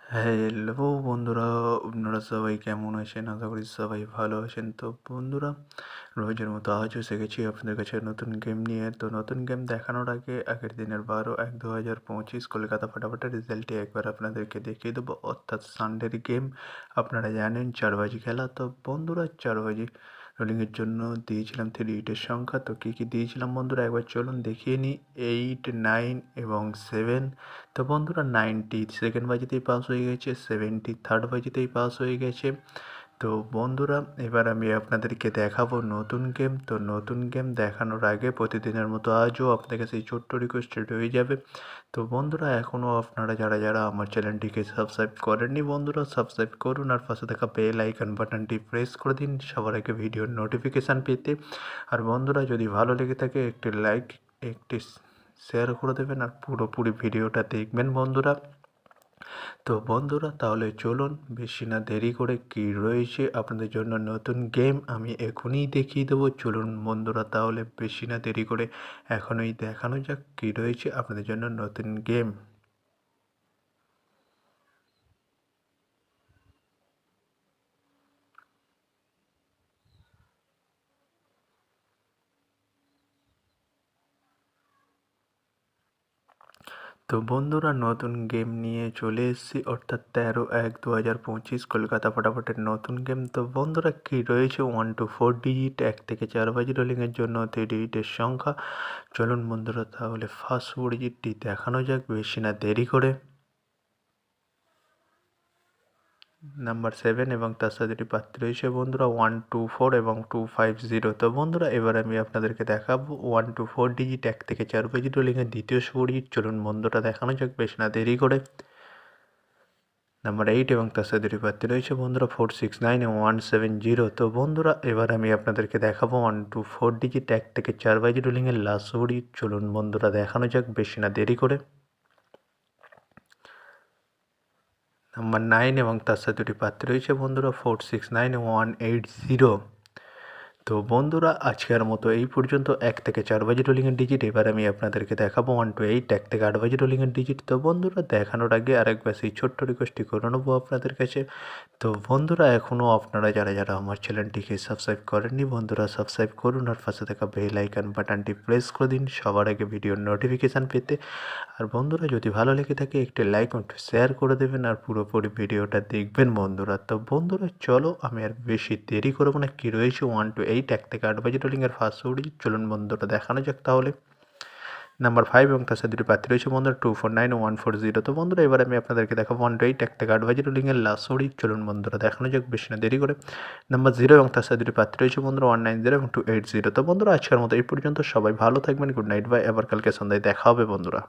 Hello বন্ধুরা, আপনারা সবাই কেমন আছেন? আশা করি সবাই ভালো আছেন। তো বন্ধুরা, রোজের মতো আজও এসে গেছি আপনাদের কাছে নতুন গেম নিয়ে। তো নতুন গেম দেখানোর আগে আগের দিনের 12/1/2025 কলকাতা ফাটাফাটির রেজাল্টটি একবার আপনাদেরকে দেখিয়ে দেবো, অর্থাৎ সানডের গেম। আপনারা জানেন 4 বাজি খেলা। তো বন্ধুরা, 4 বাজি রোলিংয়ের জন্য দিয়েছিলাম 3 ইটের সংখ্যা। তো কী কী দিয়েছিলাম বন্ধুরা একবার চলুন দেখিয়ে নিই। 8, 9 এবং 7। তো বন্ধুরা, 90 সেকেন্ড বাজিতেই পাস হয়ে গেছে, 70 থার্ড বাজিতেই পাস হয়ে গেছে। তো বন্ধুরা, এবার আমি আপনাদেরকে দেখাবো নতুন গেম। তো নতুন গেম দেখানোর আগে প্রতিদিনের মতো আজও আপনাদের কাছে এই ছোট্ট রিকোয়েস্ট রয়ে যাবে। তো বন্ধুরা, এখনও আপনারা যারা যারা আমার চ্যানেলটিকে সাবস্ক্রাইব করেননি বন্ধুরা, সাবস্ক্রাইব করুন আর পাশে থাকা বেল আইকন বাটনটি প্রেস করে দিন সবার আগে ভিডিওর নোটিফিকেশান পেতে। আর বন্ধুরা, যদি ভালো লেগে থাকে একটি লাইক, একটি শেয়ার করে দেবেন আর পুরোপুরি ভিডিওটা দেখবেন বন্ধুরা। তো বন্ধুরা, তাহলে চলুন বেশি না দেরি করে কী রয়েছে আপনাদের জন্য নতুন গেম আমি এখনই দেখিয়ে দেবো। চলুন বন্ধুরা, তাহলে বেশি না দেরি করে এখনই দেখানো যাক কী রয়েছে আপনাদের জন্য নতুন গেম। তো বন্ধুরা, নতুন গেম নিয়ে চলে এসেছি, অর্থাৎ 13/1/2025 কলকাতা ফাটাফাটির নতুন গেম। তো বন্ধুরা, কী রয়েছে 1 to 4 ডিজিট 1 থেকে 4 বাজি রোলিংয়ের জন্য 3 ডিজিটের সংখ্যা। চলুন বন্ধুরা, তাহলে ফার্স্ট 4 ডিজিটটি দেখানো যাক বেশি না দেরি করে। নাম্বার 7 এবং তার সাথে দুটি প্রার্থী রয়েছে বন্ধুরা 1, 2, 4 এবং 2, 5, 0। তো বন্ধুরা, এবার আমি আপনাদেরকে দেখাবো 1 to 4 ডিজিট 1 থেকে 4 বাজি রোলিংয়ের দ্বিতীয় 4 ডিজিট। চলুন বন্ধুরা, দেখানো যাক বেশ না দেরি করে। নাম্বার 8 এবং তার সাথে দুটি প্রার্থী রয়েছে বন্ধুরা 4, 6, 9 এবং 1, 7, 0। তো বন্ধুরা, এবার আমি আপনাদেরকে দেখাবো 1 to 4 ডিজিট 1 থেকে 4 বাজি রোলিংয়ের লাস্ট 4 ডিজিট। চলুন বন্ধুরা, দেখানো যাক বেশি না দেরি করে। নাম্বার 9 এবং তার সাথে দুটি প্রার্থী রয়েছে বন্ধুরা 4, 6, 9 এবং 1, 8, 0। তো বন্ধুরা, আজকের মতো এই পর্যন্ত 1 থেকে 4 বাজি রোলিংয়ের ডিজিট। এবার আমি আপনাদেরকে দেখাবো 1 to 8 1 থেকে 8 বাজি রোলিংয়ের ডিজিট। তো বন্ধুরা, দেখানোর আগে আরেকবার সেই ছোট্ট রিকোয়েস্টটি করে নেবো আপনাদের কাছে। তো বন্ধুরা, এখনও আপনারা যারা যারা আমার চ্যানেলটিকে সাবস্ক্রাইব করেননি বন্ধুরা, সাবস্ক্রাইব করুন আর পাশে থাকা বেল আইকন বাটনটি প্রেস করে দিন সবার আগে ভিডিওর নোটিফিকেশান পেতে। আর বন্ধুরা, যদি ভালো লেগে থাকে একটি লাইক ও শেয়ার করে দেবেন আর পুরোপুরি ভিডিওটা দেখবেন বন্ধুরা। তো বন্ধুরা, চলো আমি আর বেশি দেরি করবো না। কী রয়েছে 1 to 8 1 থেকে 8 বাজি রোলিংয়ের ফার্স্ট উড়ি। চলুন বন্ধুরা, দেখানো যাক তাহলে। নাম্বার 5 এবং তার সাথে দুটি প্রার্থী রয়েছে বন্ধুরা 2, 4, 9 ও 1, 4, 0। তো বন্ধুরা, এবার আমি আপনাদেরকে দেখাবো 1 to 8 1 থেকে 8 বাজি রোলিংয়ের লাস্ট উড়ি। চলুন বন্ধুরা, দেখানো যাক বেশি না দেরি করে। নাম্বার 0 এবং তার সাথে দুটি প্রার্থী রয়েছে বন্ধুরা 1, 9, 0 এবং 2, 8, 0। তো বন্ধুরা, আজকের মতো এই পর্যন্ত। সবাই ভালো থাকবেন। Good night, bye. আবার কালকে সন্ধ্যায় দেখা হবে বন্ধুরা।